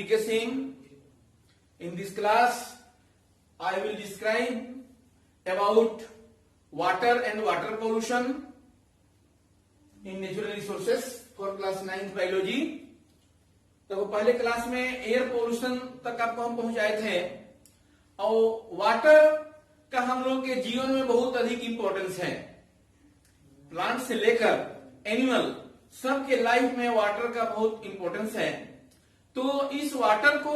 VK Singh. In this class, I will describe about water and water pollution in natural resources for class 9th biology. तो पहले class में air pollution तक आपको हम पहुंचाए थे और वाटर का हम लोग के जीवन में बहुत अधिक इंपॉर्टेंस है. प्लांट से लेकर एनिमल सबके लाइफ में वाटर का बहुत इंपॉर्टेंस है. तो इस वाटर को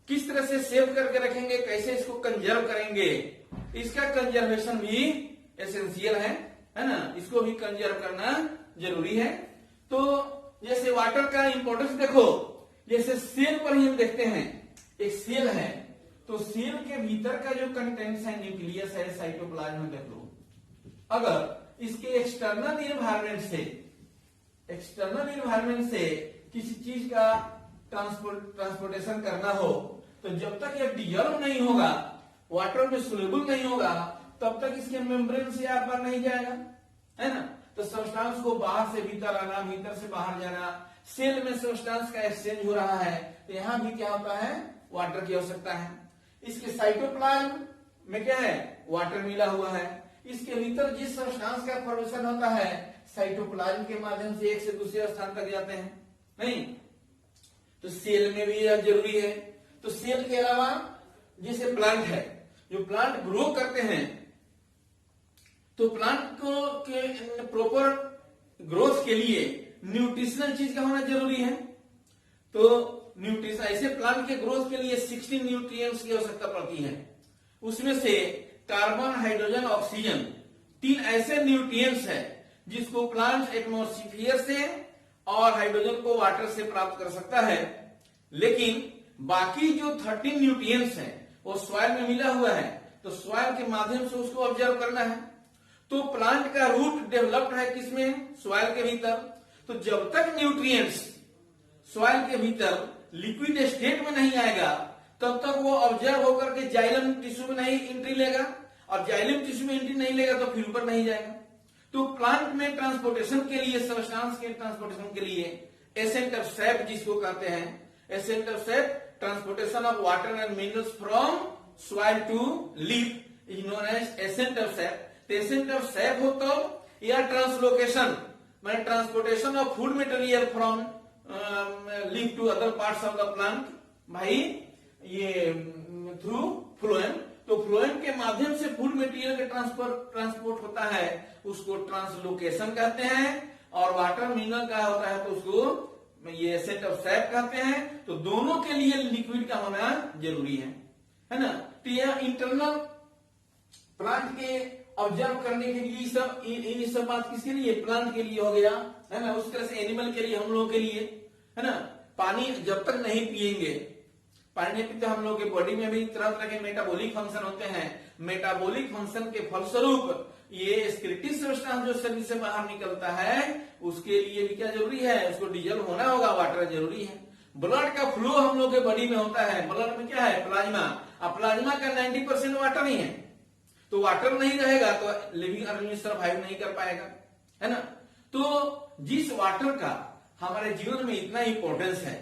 किस तरह से सेव करके रखेंगे, कैसे इसको कंजर्व करेंगे, इसका कंजर्वेशन भी एसेंशियल है ना. इसको भी कंजर्व करना जरूरी है. तो जैसे वाटर का इंपॉर्टेंस देखो, जैसे सेल पर ही हम देखते हैं, एक सेल है तो सेल के भीतर का जो कंटेंट्स है, न्यूक्लियस है, साइटोप्लाज्म देख लो. अगर इसके एक्सटर्नल इन्वायरमेंट से किसी चीज का ट्रांसपोर्टेशन करना हो तो जब तक ये डिजॉल्व नहीं होगा, वाटर में सोल्यूबल नहीं होगा, तब तक इसके मेम्ब्रेन से आर पार नहीं जाएगा, है ना. तो सब्सटेंस को बाहर से भीतर आना, भीतर से बाहर जाना, सेल में सब्सटेंस का एक्सचेंज हो रहा है. तो यहां भी क्या होता है, वाटर की आवश्यकता है. इसके साइटोप्लाज्म में क्या है, वाटर मिला हुआ है. इसके भीतर जिस सब्सटेंस का फॉर्मेशन होता है, साइटोप्लाज्म के माध्यम से एक से दूसरे स्थान तक जाते हैं. नहीं तो सेल में भी यह जरूरी है. तो सेल के अलावा जैसे प्लांट है, जो प्लांट ग्रो करते हैं, तो प्लांट को के प्रॉपर ग्रोथ के लिए न्यूट्रिशनल चीज का होना जरूरी है. तो न्यूट्रिशन ऐसे प्लांट के ग्रोथ के लिए 16 न्यूट्रिएंट्स की आवश्यकता पड़ती है. उसमें से कार्बन, हाइड्रोजन, ऑक्सीजन 3 ऐसे न्यूट्रिएंट्स है जिसको प्लांट एटमॉस्फेयर से और हाइड्रोजन को वाटर से प्राप्त कर सकता है. लेकिन बाकी जो 13 न्यूट्रिएंट्स है वो सॉइल में मिला हुआ है, तो सॉइल के माध्यम से उसको ऑब्जर्व करना है. तो प्लांट का रूट डेवलप्ड है किसमें, सॉइल के भीतर. तो जब तक न्यूट्रिएंट्स सॉइल के भीतर लिक्विड स्टेट में नहीं आएगा, तब तक वो ऑब्जर्व होकर के जाइलम टिश्यू में नहीं एंट्री लेगा, और जाइलम टिश्यू में एंट्री नहीं लेगा तो फिर ऊपर नहीं जाएगा. तो प्लांट में ट्रांसपोर्टेशन के लिए, सब्सटेंस के ट्रांसपोर्टेशन के लिए एसेंट ऑफ सैप जिसको कहते हैं, ascent of sap, transportation of water and minerals from soil to leaf is known as ascent of sap. Ascent of sap हो तो, या ट्रांसलोकेशन माने transportation of food material from leaf to other parts of the plant, भाई ये through phloem. तो phloem के माध्यम से फूड मटेरियल का ट्रांसपोर्ट होता है, उसको ट्रांसलोकेशन कहते हैं. और वाटर मिनरल का होता है तो उसको ये एसेंट ऑफ सैप कहते हैं. तो दोनों के लिए लिक्विड का होना जरूरी है ना. तो यह इंटरनल प्लांट के ऑब्जर्व करने के लिए सब बात किसके लिए, प्लांट के लिए हो गया, है ना. उस तरह से एनिमल के लिए, हम लोगों के लिए, है ना. पानी जब तक नहीं पिएंगे, पानी नहीं पीते, हम लोग के बॉडी में भी तरह तरह के मेटाबॉलिक फंक्शन होते हैं. मेटाबॉलिक फंक्शन के फलस्वरूप ये एक्सक्रीटिव सब्सटेंस जो शरीर से बाहर निकलता है, उसके लिए भी क्या जरूरी है, उसको डिजॉल्व होना होगा, वाटर जरूरी है. ब्लड का फ्लो हम लोग के बॉडी में होता है. ब्लड में क्या है, प्लाज्मा. अब प्लाज्मा का 90% वाटर ही है. तो वाटर नहीं रहेगा तो लिविंग ऑर्गेनिज्म सर्वाइव नहीं कर पाएगा, है ना. तो जिस वाटर का हमारे जीवन में इतना इंपॉर्टेंस है,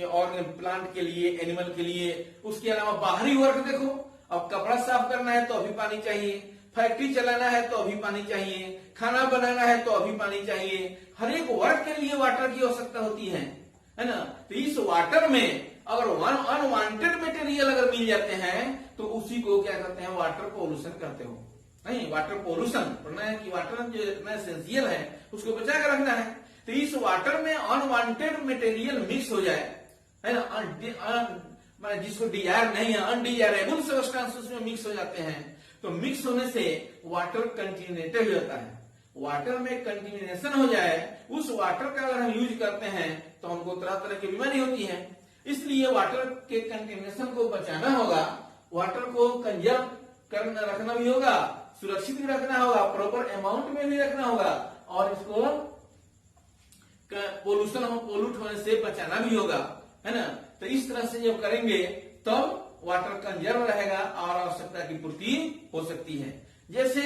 और प्लांट के लिए, एनिमल के लिए, उसके अलावा बाहरी वर्क देखो. अब कपड़ा साफ करना है तो अभी पानी चाहिए, फैक्ट्री चलाना है तो अभी पानी चाहिए, खाना बनाना है तो अभी पानी चाहिए. हर एक वर्क के लिए वाटर की आवश्यकता होती है ना. तो इस वाटर में अगर अनवांटेड मटेरियल अगर मिल जाते हैं तो उसी को क्या करते हैं, वाटर पोल्यूशन करते हो. नहीं, वाटर पोल्यूशन पढ़ना है कि वाटर जो इतना एसेंशियल है उसको बचा कर रखना है. तो इस वाटर में अनवांटेड मटेरियल मिक्स हो जाए, है ना, जिसको डिजायर नहीं है, अनडिजायरेबल सब्सटेंस उसमें मिक्स हो जाते हैं. तो मिक्स होने से वाटर कंटेमिनेटेड हो जाता है. वाटर में कंटेमिनेशन हो जाए, उस वाटर का अगर हम यूज करते हैं तो हमको तरह तरह की बीमारी होती है. इसलिए वाटर के कंटेमिनेशन को बचाना होगा, वाटर को कंजर्व करना, रखना भी होगा, सुरक्षित भी रखना होगा, प्रॉपर अमाउंट में भी रखना होगा, और इसको पोल्यूट होने से बचाना भी होगा, है ना. तो इस तरह से जब करेंगे तब वाटर कंजर्व रहेगा और आवश्यकता की पूर्ति हो सकती है. जैसे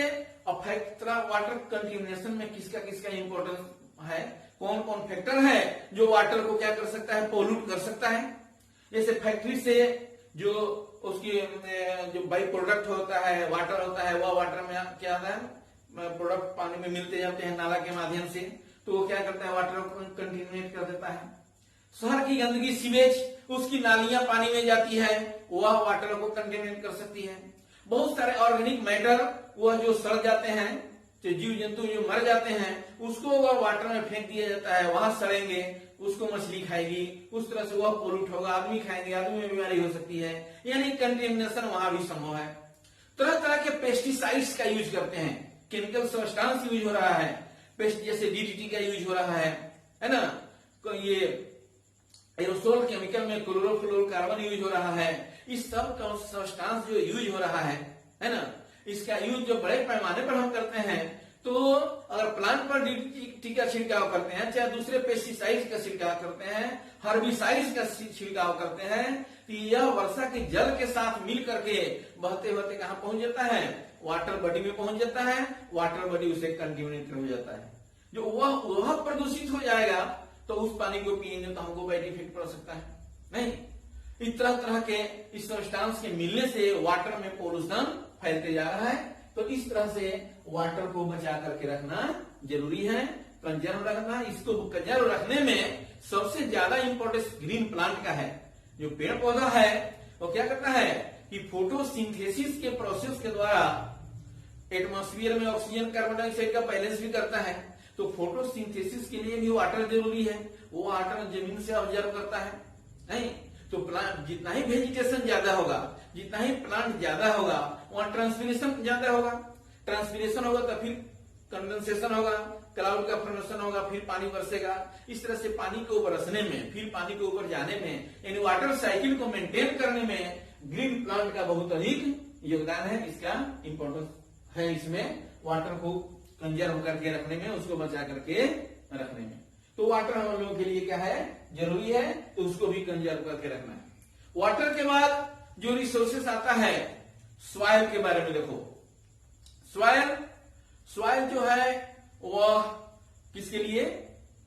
वाटर कंटेमिनेशन में किसका किसका इंपॉर्टेंस है, कौन कौन फैक्टर है जो वाटर को क्या कर सकता है, पोल्यूट कर सकता है। जैसे फैक्ट्री से जो उसकी जो बाई प्रोडक्ट होता है, वाटर होता है, वह वाटर में क्या आता है, प्रोडक्ट पानी में मिलते जाते हैं नाला के माध्यम से, तो वो क्या करता है, वाटर को कंटेमिनेट कर देता है। शहर की गंदगी, सीवेज, उसकी नालियां पानी में जाती है, वह वाटर को कंटेमिनेट कर सकती है। बहुत सारे ऑर्गेनिक मैटर वह जो सड़ जाते हैं, जो जीव जंतु जो मर जाते हैं, उसको वह वाटर में फेंक दिया जाता है, वहां सड़ेंगे, उसको मछली खाएगी, उस तरह से वह पोल्यूट होगा, आदमी खाएंगे, आदमी में बीमारी हो सकती है, यानी कंटेमिनेशन वहां भी संभव है। तरह तरह के पेस्टिसाइड्स का यूज करते हैं, केमिकल सब्सटेंस यूज हो रहा है, पेस्ट जैसे डीडीटी का यूज हो रहा है ना, ये एरोसोल केमिकल में क्लोरोफ्लोरोकार्बन यूज हो रहा है। इस सब का सब्सटेंस जो यूज हो रहा है ना, इसका यूज जो बड़े पैमाने पर हम करते हैं, तो अगर प्लांट पर डीडीटी का छिड़काव करते हैं, चाहे दूसरे पेस्टिसाइड्स का छिड़काव करते हैं, हर्बिसाइड्स का छिड़काव करते हैं, तो यह वर्षा के जल के साथ मिल करके बहते बहते कहां पहुंच जाता है, वाटर बॉडी में पहुंच जाता है, वाटर बॉडी उसे कंटेमिनेट हो जाता है। जो वह प्रदूषित हो जाएगा तो उस पानी को पिएंगे तो हमको बैड इफेक्ट पड़ सकता है। नहीं, इस तरह तरह के इस सब्सटेंस के मिलने से वाटर में पोल्यूशन फैलते जा रहा है। तो इस तरह से वाटर को बचा करके रखना जरूरी है, कंजर्व रखना। इसको कंजर्व रखने में सबसे ज्यादा इंपॉर्टेंस ग्रीन प्लांट का है। जो पेड़ पौधा है वो क्या करता है कि फोटोसिंथेसिस के प्रोसेस के द्वारा एटमॉस्फेयर में ऑक्सीजन कार्बन डाइऑक्साइड का बैलेंस भी करता है। तो फोटोसिंथेसिस के लिए भी वाटर जरूरी है, वो वाटर जमीन से ऑब्जर्व करता है। नहीं तो प्लांट जितना ही वेजिटेशन ज्यादा होगा, जितना ही प्लांट ज्यादा होगा, वहां ट्रांसपिरेशन ज्यादा होगा। ट्रांसपिरेशन होगा तो फिर कंडेंसेशन होगा, क्लाउड का फॉर्मेशन होगा, फिर पानी बरसेगा। इस तरह से पानी को बरसने में, फिर पानी के ऊपर जाने में, यानी वाटर साइकिल को मेंटेन करने में ग्रीन प्लांट का बहुत अधिक योगदान है। इसका इंपॉर्टेंस है इसमें, वाटर को कंजर्व करके रखने में, उसको बचा करके रखने में। तो वाटर हम लोगों के लिए क्या है, जरूरी है, तो उसको भी कंजर्व करके रखना है। वाटर के बाद जो रिसोर्सेस आता है, सॉइल के बारे में देखो। सॉइल जो है वह किसके लिए,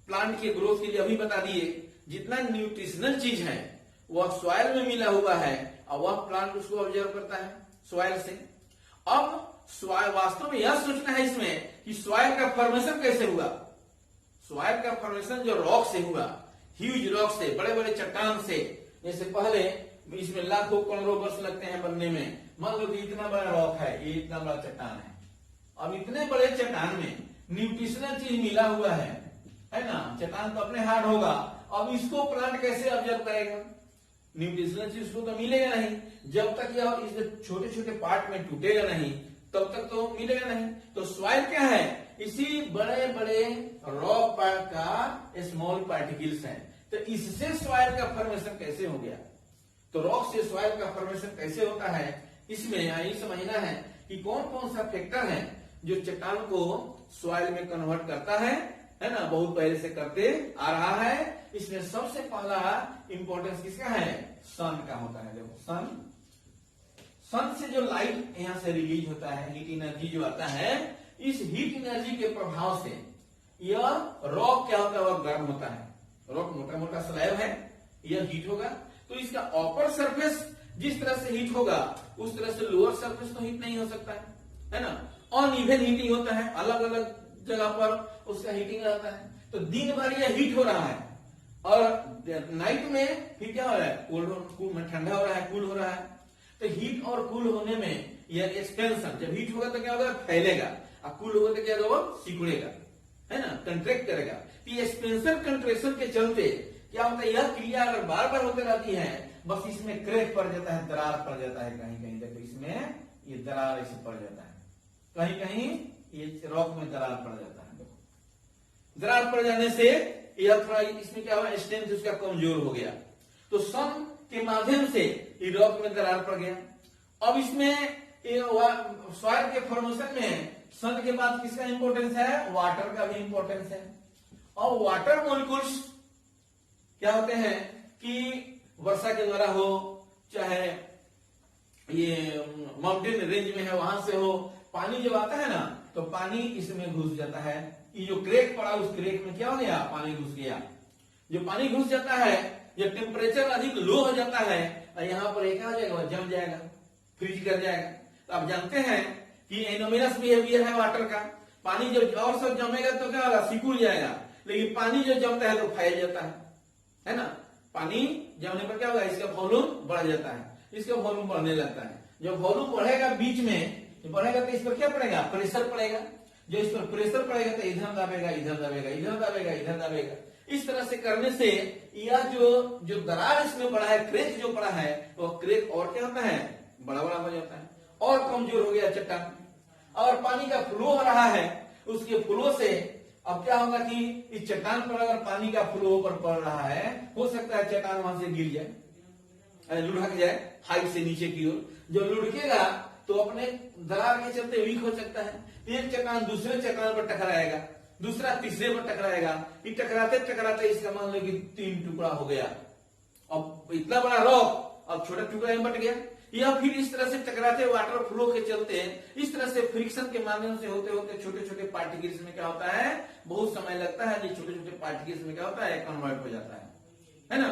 प्लांट के ग्रोथ के लिए। अभी बता दिए जितना न्यूट्रिशनल चीज है वह सॉइल में मिला हुआ है और वह प्लांट उसको ऑब्जर्व करता है सॉइल से। अब सॉइल वास्तव में यह सोचना है इसमें कि सॉइल का फॉर्मेशन कैसे हुआ। सॉइल का फॉर्मेशन जो रॉक से हुआ, ह्यूज रॉक से, बड़े बड़े चट्टान से। जैसे पहले इसमें लाखों करोड़ों वर्ष लगते हैं बनने में। मान लो कि इतना बड़ा रॉक है, ये इतना बड़ा चट्टान है। अब इतने बड़े चट्टान में न्यूट्रिशनल चीज मिला हुआ है ना, चट्टान तो अपने हार्ड होगा। अब इसको प्लांट कैसे ऑब्जर्व करेगा, न्यूट्रिशनल चीज को तो मिलेगा नहीं। जब तक यह इस छोटे छोटे पार्ट में टूटेगा नहीं तब तक तो मिलेगा नहीं। तो सॉइल क्या है, इसी बड़े बड़े रॉक का स्मॉल पार्टिकल्स है। तो इससे सॉइल का फॉर्मेशन कैसे हो गया, तो रॉक से सॉइल का फॉर्मेशन कैसे होता है, इसमें यही समझना है कि कौन कौन सा फैक्टर है जो चट्टान को सॉइल में कन्वर्ट करता है ना, बहुत पहले से करते आ रहा है। इसमें सबसे पहला इंपॉर्टेंस किसका है, सन का होता है। देखो सन से जो लाइट यहां से रिलीज होता है, हीट एनर्जी जो आता है, इस हीट एनर्जी के प्रभाव से यह रॉक क्या होता है, वह गर्म होता है। रॉक मोटा मोटा स्लैब है, यह हीट होगा। तो इसका अपर सरफेस जिस तरह से हीट होगा उस तरह से लोअर सरफेस तो हीट नहीं हो सकता है ना। अनइवन हीटिंग होता है, अलग अलग जगह पर उसका हीटिंग रहता है। तो दिन भर यह हीट हो रहा है और नाइट में फिर क्या हो रहा है, कूल ठंडा हो रहा है, कूल हो रहा है। तो हीट और कूल होने में यह एक्सपेंशन, जब हीट होगा तो क्या होगा, फैलेगा, और कूल होगा तो क्या होगा, वो सिकुड़ेगा, है ना, कंट्रैक्ट करेगा। तो एक्सपेंशन कंट्रेक्शन के चलते क्या होता है, यह क्रिया अगर बार बार होते रहती है, बस इसमें क्रैक पड़ जाता है, दरार पड़ जाता है। कहीं कहीं देखो इसमें ये दरार ऐसे पड़ जाता है, कहीं कहीं ये रॉक में दरार पड़ जाता है। देखो दरार पड़ जाने से यह थोड़ा इसमें क्या हुआ, स्ट्रेंथ उसका कमजोर हो गया। तो सन के माध्यम से ये रॉक में दरार पड़ गया। अब इसमें सॉइल के फॉर्मेशन में सन के बाद किसका इंपॉर्टेंस है, वाटर का भी इंपॉर्टेंस है। और वाटर मॉलिक्यूल्स क्या होते हैं कि वर्षा के द्वारा हो, चाहे ये माउंटेन रेंज में है वहां से हो, पानी जब आता है ना तो पानी इसमें घुस जाता है कि जो क्रेक पड़ा उस क्रेक में क्या हो गया, पानी घुस गया। जो पानी घुस जाता है, जब टेम्परेचर अधिक लो हो जाता है, यहाँ पर क्या हो जाएगा, जम जाएगा, फ्रीज कर जाएगा। तो आप जानते हैं कि एनोमिनस बिहेवियर है वाटर का। पानी जब और सब जमेगा तो क्या होगा, सिकुड़ जाएगा, लेकिन पानी जो जमता है तो फैल जाता है ना। पानी जमने पर क्या होगा, इसका वॉल्यूम बढ़ जाता है, इसका वॉल्यूम बढ़ने लगता है। जब वॉल्यूम बढ़ेगा बीच में बढ़ेगा तो इस पर क्या पड़ेगा, प्रेशर पड़ेगा। जो इस पर प्रेशर पड़ेगा तो इधर दबेगा, इधर दबेगा, इधर दबेगा, इधर दबेगा। इस तरह से करने से यह जो दरार इसमें पड़ा है, क्रेक जो पड़ा है, वो क्रेक और क्या होता है, बड़ा बड़ा हो जाता है और कमजोर हो गया चट्टान। और पानी का फ्लो हो रहा है, उसके फ्लो से अब क्या होगा कि इस चट्टान पर अगर पानी का फ्लो ऊपर पड़ रहा है, हो सकता है चट्टान वहां से गिर जाए, लुढ़क जाए हाइट से नीचे की ओर। जो लुढ़केगा तो अपने दरार के चलते वीक हो सकता है। एक चट्टान दूसरे चट्टान पर टकराएगा, दूसरा तीसरे पर टकराएगा, ये टकराते टकराते इसका मान लो कि 3 टुकड़ा हो गया। अब इतना बड़ा रॉक अब छोटा टुकड़ा में बट गया, या फिर इस तरह से टकराते वाटर फ्लो के चलते इस तरह से फ्रिक्शन के माध्यम से होते होते छोटे छोटे पार्टिकल्स में क्या होता है, बहुत समय लगता है, ये छोटे छोटे पार्टिकल्स में क्या होता है, कन्वर्ट हो जाता है ना।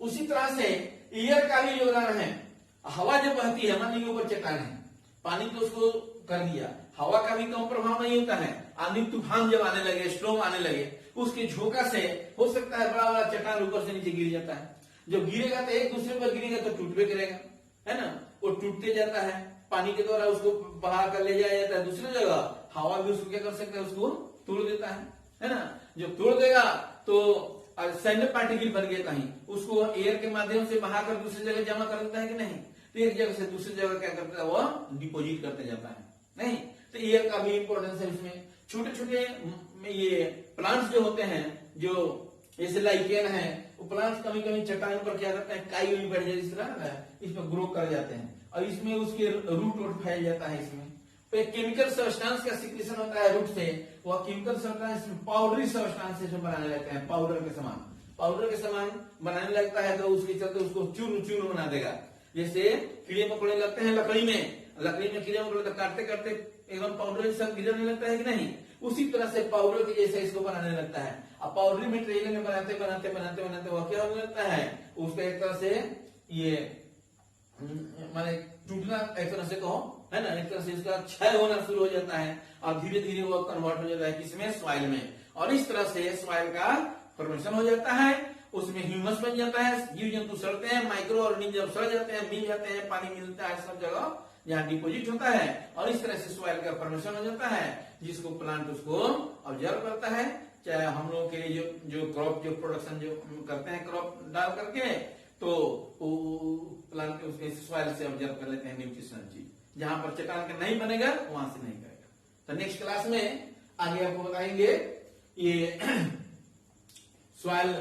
उसी तरह से एयर का भी योगदान है। हवा जब बहती है, मान लीजिए ऊपर चट्टान है, पानी तो उसको कर दिया, हवा का भी कम प्रभाव नहीं होता है। आंधी तूफान जब आने लगे, स्ट्रोम आने लगे, उसके झोंका से हो सकता है बड़ा बड़ा चट्टान ऊपर से नीचे गिर जाता है। जब गिरेगा तो एक दूसरे पर गिरेगा तो टूटबे करेगा, है ना। वो टूटते जाता है, पानी के द्वारा उसको बहा कर ले जाया जाता है दूसरी जगह। हवा भी उसको क्या कर सकता है, उसको तोड़ देता है ना। जब तोड़ देगा तो सैंड पार्टिकल बन गया कहीं, उसको एयर के माध्यम से बहाकर दूसरी जगह जमा कर देता है कि नहीं। तो एक जगह से दूसरी जगह क्या करता है, वो डिपोजिट करते जाता है, नहीं। तो एयर का भी इंपॉर्टेंस है इसमें। छोटे छोटे ये प्लांट्स जो होते हैं, जो जैसे लाइकेन है, वो प्लांट्स कभी कभी चट्टान पर क्या करते हैं, काई बैठ जाए, इस तरह इस पर ग्रो कर जाते हैं और इसमें उसके रूट वोट फैल जाता है। इसमें तो एक केमिकल सब्सटेंस का सिक्रेशन होता है रूट से, वह केमिकल सब्सटेंस पाउडरी सब्सटेंस से बनाने लगते हैं, पाउडर के समान बनाने लगता है। तो उसके चलते उसको चूर्ण चूर्ण बना देगा। जैसे कीड़े मकोड़े लगते हैं लकड़ी में कीड़े मकोड़े काटते काटते एकदम पाउडर जैसा गिरने लगता है कि नहीं, उसी तरह से पाउडर के जैसे इसको बनाने लगता है। अब पाउडरी मटेरियल में बनाते बनाते बनाते बनाते वह क्या होने लगता है, उसका एक तरह से ये माने टूटना एक तरह से कहो, है ना, एक तरह से इसका क्षय होना शुरू हो जाता है और धीरे धीरे वो कन्वर्ट हो जाता है किसमें, सॉइल में। और इस तरह से सॉइल का फॉर्मेशन हो जाता है, उसमें ह्यूमस बन जाता है, जीव जंतु सड़ते हैं, माइक्रो ऑर्गेनिज्म जब सड़ जाते हैं, मिल जाते हैं, पानी मिलता है सब जगह जहाँ डिपोजिट होता है और इस तरह से सॉइल का फॉर्मेशन हो जाता है, जिसको प्लांट उसको ऑब्जर्व करता है। चाहे हम लोग के लिए जो क्रॉप जो प्रोडक्शन जो करते हैं क्रॉप डाल करके, तो प्लांट के उसके सॉइल से ऑब्जर्व कर लेते हैं न्यूट्रिशनल चीज। जहां पर चट्टान का नहीं बनेगा वहां से नहीं करेगा। तो नेक्स्ट क्लास में आगे आपको बताएंगे ये सॉइल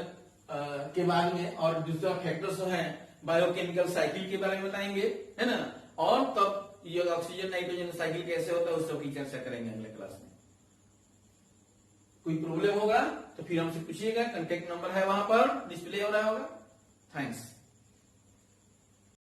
के बारे में और दूसरा फैक्टर्स जो है बायोकेमिकल साइकिल के बारे में बताएंगे, है ना। और तब ये ऑक्सीजन नाइट्रोजन साइकिल कैसे होता है उस सब की चर्चा करेंगे अगले क्लास में। कोई प्रॉब्लम होगा तो फिर हमसे पूछिएगा, कांटेक्ट नंबर है वहां पर डिस्प्ले हो रहा होगा। थैंक्स।